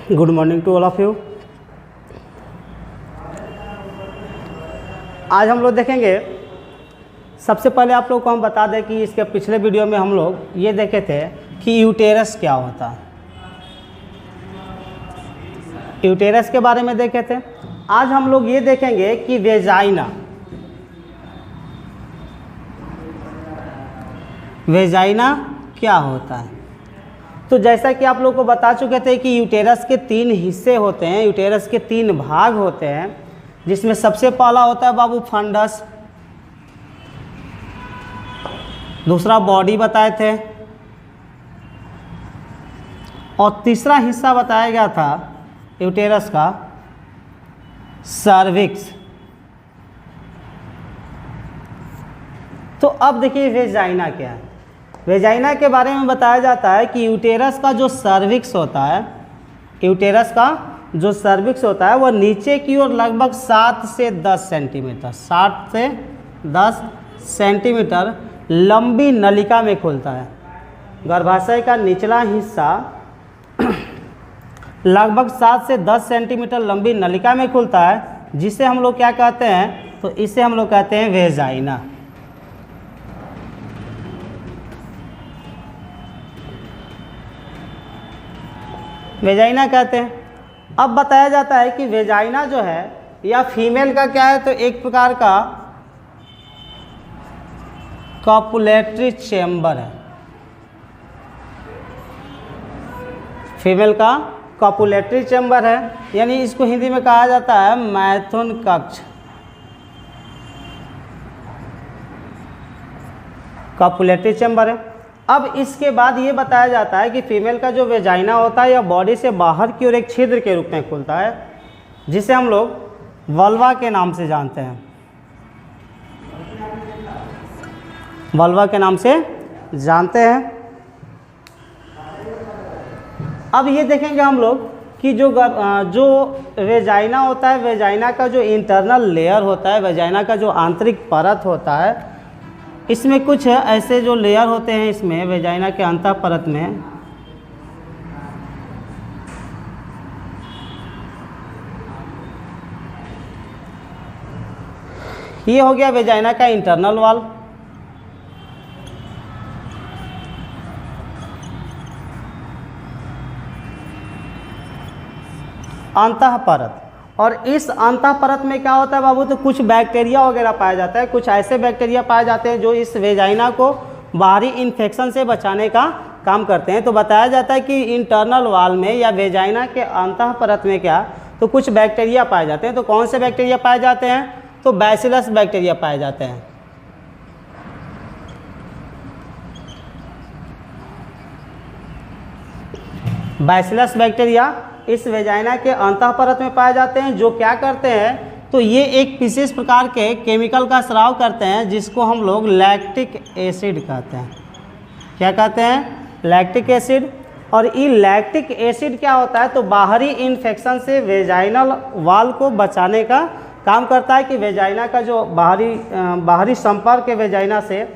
Good morning to all of you. आज हम लोग देखेंगे, सबसे पहले आप लोग को हम बता दें कि इसके पिछले वीडियो में हम लोग ये देखे थे कि यूटेरस क्या होता है। यूटेरस के बारे में देखे थे। आज हम लोग ये देखेंगे कि वेजाइना क्या होता है। तो जैसा कि आप लोग को बता चुके थे कि यूटेरस के 3 हिस्से होते हैं, यूटेरस के 3 भाग होते हैं, जिसमें सबसे पहला होता है बाबू फंडस, दूसरा बॉडी बताए थे, और तीसरा हिस्सा बताया गया था यूटेरस का सर्विक्स। तो अब देखिए वेजाइना क्या है। वेजाइना के बारे में बताया जाता है कि यूटेरस का जो सर्विक्स होता है, यूटेरस का जो सर्विक्स होता है वह नीचे की ओर लगभग 7 से 10 सेंटीमीटर 7 से 10 सेंटीमीटर लंबी नलिका में खुलता है। गर्भाशय का निचला हिस्सा लगभग 7 से 10 सेंटीमीटर लंबी नलिका में खुलता है, जिसे हम लोग क्या कहते हैं, तो इसे हम लोग कहते हैं वेजाइना। वेजाइना कहते हैं। अब बताया जाता है कि वेजाइना जो है या फीमेल का क्या है, तो एक प्रकार का कॉपुलेटरी चैम्बर है। फीमेल का कॉपुलेटरी चैम्बर है, यानी इसको हिंदी में कहा जाता है मैथुन कक्ष, कॉपुलेटरी चैम्बर है। अब इसके बाद ये बताया जाता है कि फीमेल का जो वेजाइना होता है यह बॉडी से बाहर की ओर एक छिद्र के रूप में खुलता है, जिसे हम लोग वल्वा के नाम से जानते हैं, वल्वा के नाम से जानते हैं। अब ये देखेंगे हम लोग कि जो वेजाइना होता है, वेजाइना का जो इंटरनल लेयर होता है, वेजाइना का जो आंतरिक परत होता है, इसमें कुछ ऐसे जो लेयर होते हैं इसमें वेजाइना के अंतः परत में, ये हो गया वेजाइना का इंटरनल वॉल। अंतः परत, और इस अंतः परत में क्या होता है बाबू, तो कुछ बैक्टीरिया वगैरह पाया जाता है, कुछ ऐसे बैक्टीरिया पाए जाते हैं जो इस वेजाइना को बाहरी इन्फेक्शन से बचाने का काम करते हैं। तो बताया जाता है कि इंटरनल वॉल में या वेजाइना के अंतः परत में क्या, तो कुछ बैक्टीरिया पाए जाते हैं। तो कौन से बैक्टीरिया पाए जाते हैं, तो बैसिलस बैक्टीरिया पाए जाते हैं। बैसिलस बैक्टीरिया इस वेजाइना के अंतः परत में पाए जाते हैं, जो क्या करते हैं, तो ये एक विशेष प्रकार के केमिकल का स्राव करते हैं, जिसको हम लोग लैक्टिक एसिड कहते हैं। क्या कहते हैं, लैक्टिक एसिड। और ये लैक्टिक एसिड क्या होता है, तो बाहरी इन्फेक्शन से वेजाइनल वॉल को बचाने का काम करता है, कि वेजाइना का जो बाहरी संपर्क है वेजाइना से,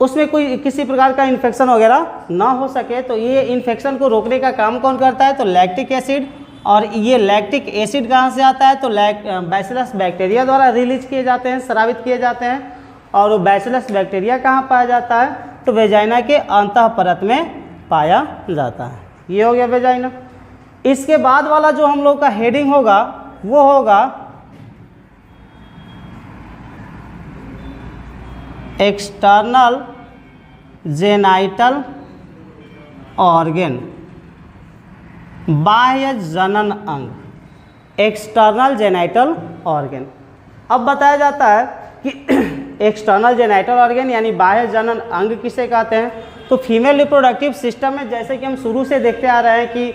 उसमें कोई किसी प्रकार का इन्फेक्शन वगैरह ना हो सके। तो ये इन्फेक्शन को रोकने का काम कौन करता है, तो लैक्टिक एसिड। और ये लैक्टिक एसिड कहाँ से आता है, तो बैसिलस बैक्टीरिया द्वारा रिलीज किए जाते हैं, स्रावित किए जाते हैं। और वो बैसिलस बैक्टीरिया कहाँ पाया जाता है, तो वेजाइना के अंतः परत में पाया जाता है। ये हो गया वेजाइना। इसके बाद वाला जो हम लोग का हेडिंग होगा वो होगा एक्सटर्नल जेनाइटल ऑर्गन, बाह्य जनन अंग, एक्सटर्नल जेनाइटल ऑर्गन। अब बताया जाता है कि एक्सटर्नल जेनाइटल ऑर्गन यानी बाह्य जनन अंग किसे कहते हैं, तो फीमेल रिप्रोडक्टिव सिस्टम में जैसे कि हम शुरू से देखते आ रहे हैं कि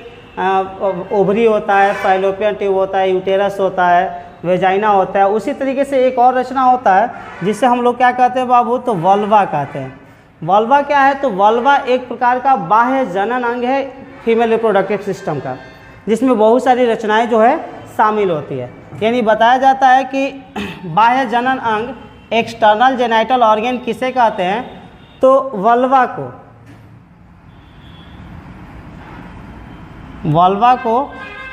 ओवरी होता है, फैलोपियन ट्यूब होता है, यूटेरस होता है, वेजाइना होता है, उसी तरीके से एक और रचना होता है जिसे हम लोग क्या कहते हैं बाबू, तो वल्वा कहते हैं। वल्वा क्या है, तो वल्वा एक प्रकार का बाह्य जनन अंग है फीमेल रिप्रोडक्टिव सिस्टम का, जिसमें बहुत सारी रचनाएं जो है शामिल होती है। यानी बताया जाता है कि बाह्य जनन अंग एक्सटर्नल जेनाइटल ऑर्गन किसे कहते हैं, तो वल्वा को। वल्वा को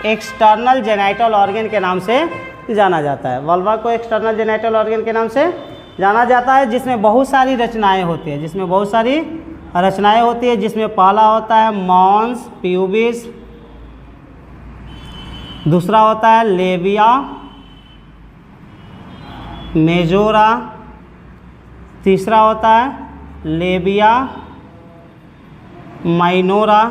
एक्सटर्नल जेनाइटल ऑर्गन के नाम से जाना जाता है। वल्वा को एक्सटर्नल जेनाइटल ऑर्गन के नाम से जाना जाता है, जिसमें बहुत सारी रचनाएं होती हैं, जिसमें बहुत सारी रचनाएं होती है, जिसमें पहला होता है मॉन्स प्यूबिस, दूसरा होता है लेबिया मेजोरा, तीसरा होता है लेबिया माइनोरा,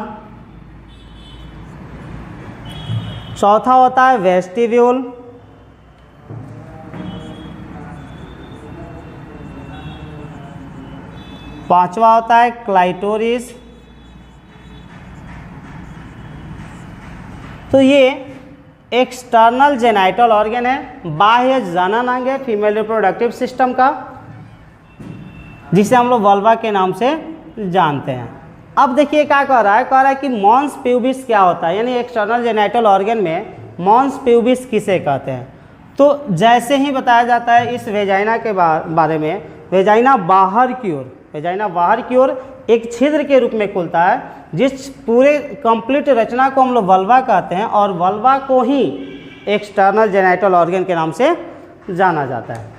चौथा होता है वेस्टिब्यूल, पांचवा होता है क्लाइटोरिस। तो ये एक्सटर्नल जेनाइटल ऑर्गन है, बाह्य जननांग है फीमेल रिप्रोडक्टिव सिस्टम का, जिसे हम लोग वल्वा के नाम से जानते हैं। अब देखिए क्या कह रहा है कि मॉन्स प्यूबिस क्या होता है, यानी एक्सटर्नल जेनाइटल ऑर्गन में मॉन्स प्यूबिस किसे कहते हैं। तो जैसे ही बताया जाता है इस वेजाइना के बारे में, वेजाइना बाहर की ओर एक छिद्र के रूप में खुलता है, जिस पूरे कंप्लीट रचना को हम लोग वल्वा कहते हैं, और वल्वा को ही एक्सटर्नल जेनाइटल ऑर्गन के नाम से जाना जाता है।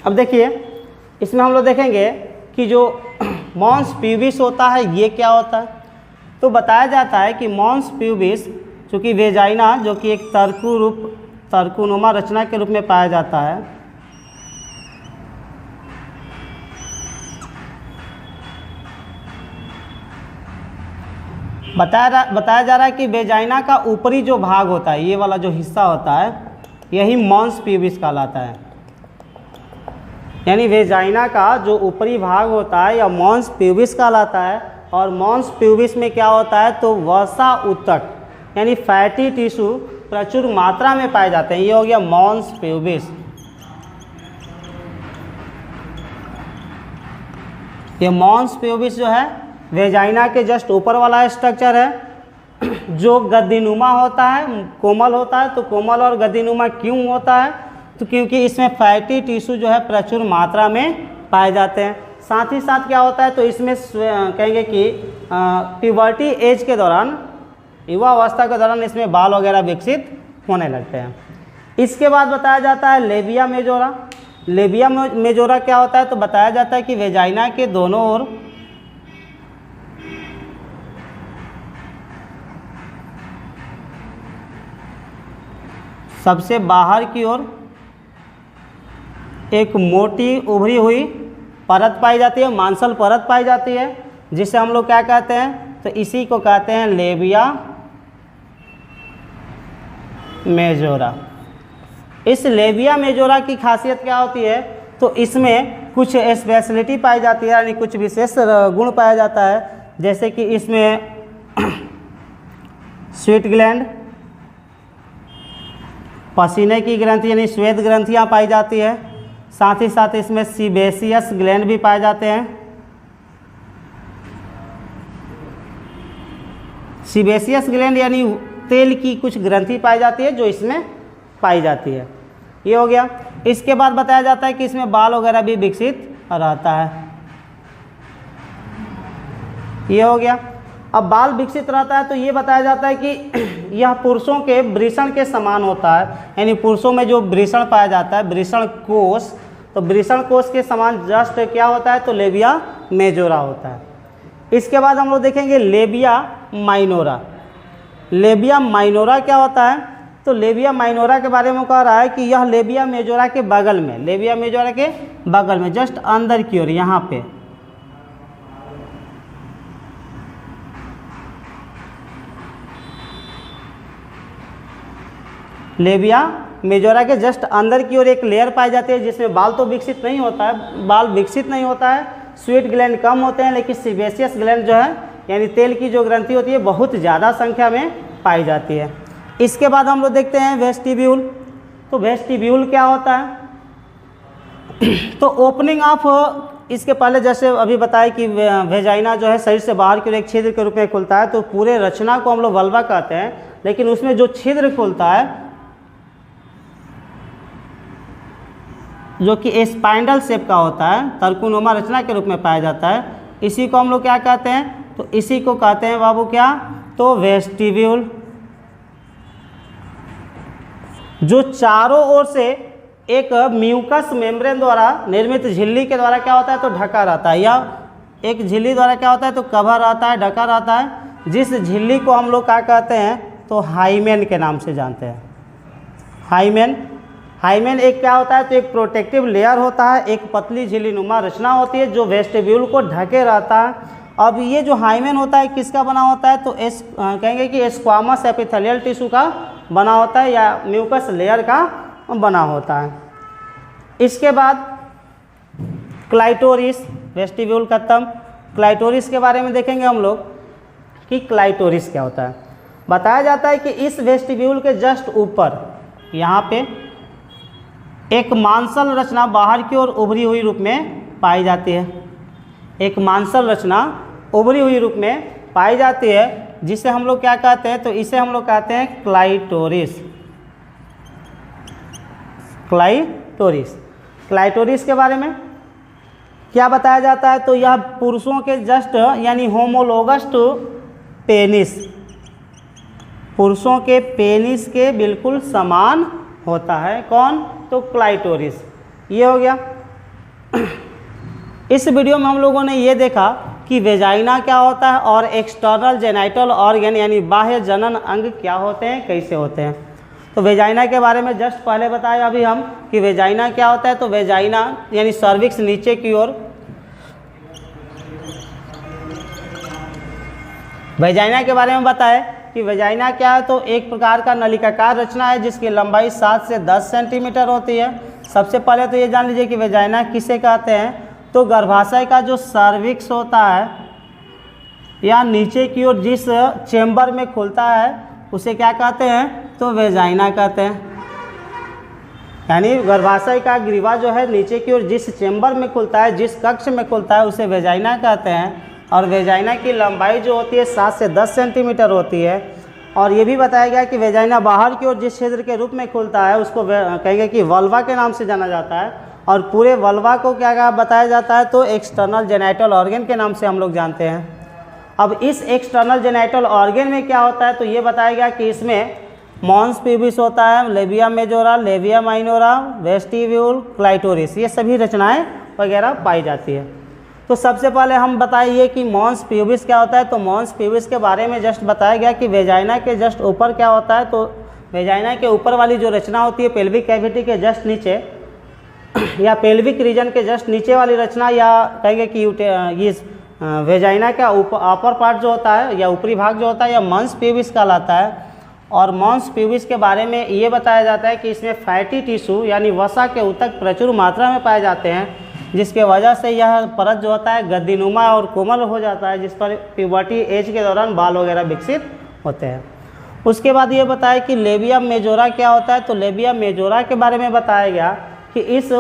अब देखिए इसमें हम लोग देखेंगे कि जो मॉन्स प्यूबिस होता है ये क्या होता है। तो बताया जाता है कि मॉन्स प्यूबिस चूँकि वेजाइना जो कि एक तर्कुनुमा रचना के रूप में पाया जाता है, बताया जा रहा है कि वेजाइना का ऊपरी जो भाग होता है, ये वाला जो हिस्सा होता है, यही मॉन्स प्यूबिस कहलाता है। यानी वेजाइना का जो ऊपरी भाग होता है या मॉन्स प्यूबिस कहलाता है। और मॉन्स प्यूबिस में क्या होता है, तो वसा ऊतक यानी फैटी टिश्यू प्रचुर मात्रा में पाए जाते हैं। ये हो गया मॉन्स प्यूबिस। ये मॉन्स प्यूबिस जो है वेजाइना के जस्ट ऊपर वाला स्ट्रक्चर है, जो गद्दीनुमा होता है, कोमल होता है। तो कोमल और गद्दीनुमा क्यों होता है, तो क्योंकि इसमें फैटी टिश्यू जो है प्रचुर मात्रा में पाए जाते हैं। साथ ही साथ क्या होता है, तो इसमें कहेंगे कि प्यूबर्टी एज के दौरान, युवा अवस्था के दौरान इसमें बाल वगैरह विकसित होने लगते हैं। इसके बाद बताया जाता है लेबिया मेजोरा। लेबिया मेजोरा क्या होता है, तो बताया जाता है कि वेजाइना के दोनों ओर सबसे बाहर की ओर एक मोटी उभरी हुई परत पाई जाती है, मांसल परत पाई जाती है, जिसे हम लोग क्या कहते हैं, तो इसी को कहते हैं लेबिया मेजोरा। इस लेबिया मेजोरा की खासियत क्या होती है, तो इसमें कुछ स्पेशलिटी पाई जाती है, यानी कुछ विशेष गुण पाया जाता है। जैसे कि इसमें स्वीट ग्लैंड, पसीने की ग्रंथि यानी श्वेत ग्रंथियाँ पाई जाती है। साथ ही साथ इसमें सीबेसियस ग्लैंड भी पाए जाते हैं। सीबेसियस ग्लैंड यानी तेल की कुछ ग्रंथि पाई जाती है जो इसमें पाई जाती है। ये हो गया। इसके बाद बताया जाता है कि इसमें बाल वगैरह भी विकसित रहता है। ये हो गया। अब बाल विकसित रहता है तो ये बताया जाता है कि यह पुरुषों के वृषण के समान होता है, यानी पुरुषों में जो वृषण पाया जाता है, वृषण कोष, तो वृषण कोष के समान जस्ट क्या होता है, तो लेबिया मेजोरा होता है। इसके बाद हम लोग देखेंगे लेबिया माइनोरा। लेबिया माइनोरा क्या होता है, तो लेबिया माइनोरा के बारे में कह रहा है कि यह लेबिया मेजोरा के बगल में, लेबिया मेजोरा के बगल में जस्ट अंदर की ओर यहाँ पे लेबिया मेजोरा के जस्ट अंदर की ओर एक लेयर पाई जाती है, जिसमें बाल तो विकसित नहीं होता है, बाल विकसित नहीं होता है, स्वीट ग्लैंड कम होते हैं, लेकिन सीबेसियस ग्लैंड जो है यानी तेल की जो ग्रंथि होती है बहुत ज़्यादा संख्या में पाई जाती है। इसके बाद हम लोग देखते हैं वेस्टिब्यूल। तो वेस्टिब्यूल क्या होता है? तो ओपनिंग ऑफ, इसके पहले जैसे अभी बताया कि वेजाइना जो है शरीर से बाहर की ओर एक छिद्र के रूप में खुलता है, तो पूरे रचना को हम लोग वल्वा कहते हैं, लेकिन उसमें जो छिद्र खुलता है जो कि स्पाइंडल शेप का होता है, तर्कुनुमा रचना के रूप में पाया जाता है, इसी को हम लोग क्या कहते हैं? तो इसी को कहते हैं बाबू क्या? तो वेस्टिब्यूल। जो चारों ओर से एक म्यूकस मेम्ब्रेन द्वारा निर्मित झिल्ली के द्वारा क्या होता है? तो ढका रहता है, या एक झिल्ली द्वारा क्या होता है? तो कवर रहता है, ढका रहता है, जिस झिल्ली को हम लोग क्या कहते हैं? तो हाइमेन के नाम से जानते हैं। हाइमेन, हाइमेन एक क्या होता है? तो एक प्रोटेक्टिव लेयर होता है, एक पतली झिल्लीनुमा रचना होती है जो वेस्टिब्यूल को ढके रहता है। अब ये जो हाइमेन होता है किसका बना होता है? तो कहेंगे कि स्क्वामस एपिथेलियल टिश्यू का बना होता है, या म्यूकस लेयर का बना होता है। इसके बाद क्लाइटोरिस, वेस्टिब्यूल खत्म। क्लाइटोरिस के बारे में देखेंगे हम लोग कि क्लाइटोरिस क्या होता है। बताया जाता है कि इस वेस्टिब्यूल के जस्ट ऊपर यहाँ पे एक मांसल रचना बाहर की ओर उभरी हुई रूप में पाई जाती है। एक मांसल रचना उभरी हुई रूप में पाई जाती है, जिसे हम लोग क्या कहते हैं? तो इसे हम लोग कहते हैं क्लाइटोरिस। क्लाइटोरिस, क्लाइटोरिस के बारे में क्या बताया जाता है? तो यह पुरुषों के जस्ट यानी होमोलोगस टू पेनिस, पुरुषों के पेनिस के बिल्कुल समान होता है। कौन? तो क्लाइटोरिस। ये हो गया। इस वीडियो में हम लोगों ने ये देखा कि वेजाइना क्या होता है और एक्सटर्नल जेनाइटल ऑर्गन यानी बाह्य जनन अंग क्या होते हैं, कैसे होते हैं। तो वेजाइना के बारे में जस्ट पहले बताया अभी हम कि वेजाइना क्या होता है। तो वेजाइना यानी सर्विक्स नीचे की ओर, वेजाइना के बारे में बताए कि वेजाइना क्या है। तो एक प्रकार का नलिकाकार रचना है जिसकी लंबाई 7 से 10 सेंटीमीटर होती है। सबसे पहले तो ये जान लीजिए कि वेजाइना किसे कहते हैं। तो गर्भाशय का जो सर्विक्स होता है या नीचे की ओर जिस चेम्बर में खुलता है उसे क्या कहते हैं? तो वेजाइना कहते हैं। यानी गर्भाशय का ग्रीवा जो है नीचे की ओर जिस चेम्बर में खुलता है, जिस कक्ष में खुलता है, उसे वेजाइना कहते हैं। और वेजाइना की लंबाई जो होती है 7 से 10 सेंटीमीटर होती है। और ये भी बताया गया कि वेजाइना बाहर की ओर जिस छिद्र के रूप में खुलता है उसको कहेंगे कि वल्वा के नाम से जाना जाता है। और पूरे वल्वा को क्या बताया जाता है? तो एक्सटर्नल जेनाइटल ऑर्गन के नाम से हम लोग जानते हैं। अब इस एक्सटर्नल जेनाइटल ऑर्गन में क्या होता है? तो ये बताया गया कि इसमें मॉन्स प्यूबिस होता है, labia majora, labia minora, vestibule, clitoris, ये सभी रचनाएं वगैरह पाई जाती है। तो सबसे पहले हम बताइए कि मॉन्स प्यूबिस क्या होता है। तो मॉन्स प्यूबिस के बारे में जस्ट बताया गया कि वेजाइना के जस्ट ऊपर क्या होता है। तो वेजाइना के ऊपर वाली जो रचना होती है पेल्विक कैविटी के जस्ट नीचे या पेल्विक रीजन के जस्ट नीचे वाली रचना, या कहेंगे कि ये वेजाइना का अपर पार्ट जो होता है या ऊपरी भाग जो होता है, या मॉन्स प्यूबिस कहलाता है। और मॉन्स प्यूबिस के बारे में ये बताया जाता है कि इसमें फैटी टिश्यू यानी वसा के ऊतक प्रचुर मात्रा में पाए जाते हैं, जिसके वजह से यह परत जो होता है गद्दीनुमा और कोमल हो जाता है, जिस पर प्यूबर्टी एज के दौरान बाल वगैरह विकसित होते हैं। उसके बाद ये बताया कि लेबिया मेजोरा क्या होता है। तो लेबिया मेजोरा के बारे में बताया गया कि इस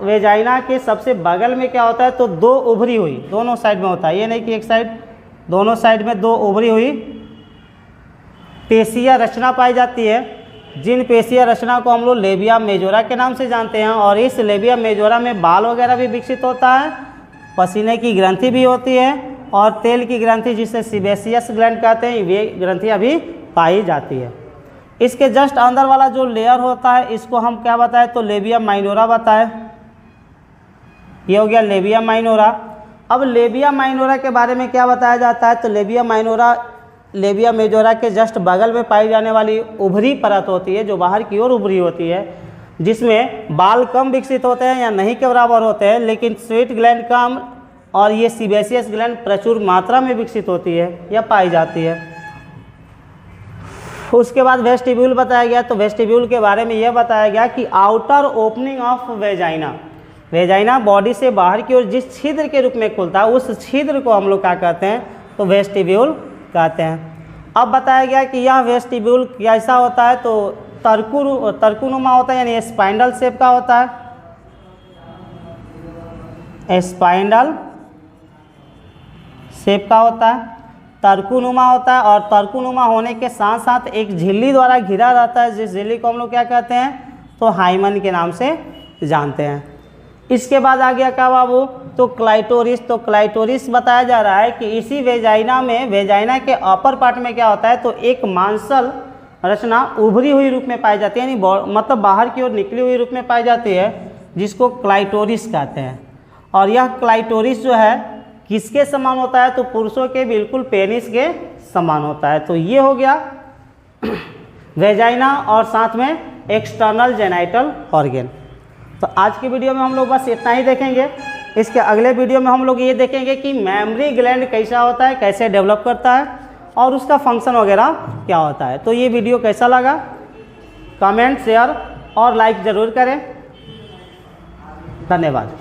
वेजाइना के सबसे बगल में क्या होता है। तो दो उभरी हुई, दोनों साइड में होता है, ये नहीं कि एक साइड, दोनों साइड में दो उभरी हुई पेशिया रचना पाई जाती है, जिन पेशिया रचना को हम लोग लेबिया मेजोरा के नाम से जानते हैं। और इस लेबिया मेजोरा में बाल वगैरह भी विकसित होता है, पसीने की ग्रंथि भी होती है, और तेल की ग्रंथि जिसे सीबेसियस ग्लैंड कहते हैं, वे ग्रंथियाँ भी पाई जाती है। इसके जस्ट अंदर वाला जो लेयर होता है इसको हम क्या बताएं? तो लेबिया माइनोरा बताएं। ये हो गया लेबिया माइनोरा। अब लेबिया माइनोरा के बारे में क्या बताया जाता है? तो लेबिया माइनोरा लेबिया मेजोरा के जस्ट बगल में पाई जाने वाली उभरी परत होती है, जो बाहर की ओर उभरी होती है, जिसमें बाल कम विकसित होते हैं या नहीं के बराबर होते हैं, लेकिन स्वीट ग्लैंड कम और ये सीबेसियस ग्लैंड प्रचुर मात्रा में विकसित होती है या पाई जाती है। उसके बाद वेस्टिब्यूल बताया गया। तो वेस्टिब्यूल के बारे में यह बताया गया कि outer opening of vagina, vagina body से बाहर की ओर जिस छिद्र के रूप में खुलता है उस छिद्र को हम लोग क्या कहते हैं? तो वेस्टिब्यूल कहते हैं। अब बताया गया कि यह वेस्टिब्यूल कैसा होता है। तो तर्कुनुमा होता है, यानी स्पाइंडल शेप का होता है, स्पाइंडल शेप का होता है, तर्कुनुमा होता है। और तर्कुनुमा होने के साथ साथ एक झिल्ली द्वारा घिरा रहता है, जिस झिल्ली को हम लोग क्या कहते हैं, तो हाइमन के नाम से जानते हैं। इसके बाद आ गया क्या बाबू, तो क्लाइटोरिस। तो क्लाइटोरिस बताया जा रहा है कि इसी वेजाइना में, वेजाइना के अपर पार्ट में क्या होता है, तो एक मांसल रचना उभरी हुई रूप में पाई जाती है, यानी मतलब बाहर की ओर निकली हुई रूप में पाई जाती है, जिसको क्लाइटोरिस कहते हैं। और यह क्लाइटोरिस जो है किसके समान होता है, तो पुरुषों के बिल्कुल पेनिस के समान होता है। तो ये हो गया वेजाइना और साथ में एक्सटर्नल जेनाइटल ऑर्गन। तो आज की वीडियो में हम लोग बस इतना ही देखेंगे। इसके अगले वीडियो में हम लोग ये देखेंगे कि मेमोरी ग्लैंड कैसा होता है, कैसे डेवलप करता है और उसका फंक्शन वगैरह क्या होता है। तो ये वीडियो कैसा लगा, कमेंट, शेयर और लाइक ज़रूर करें। धन्यवाद।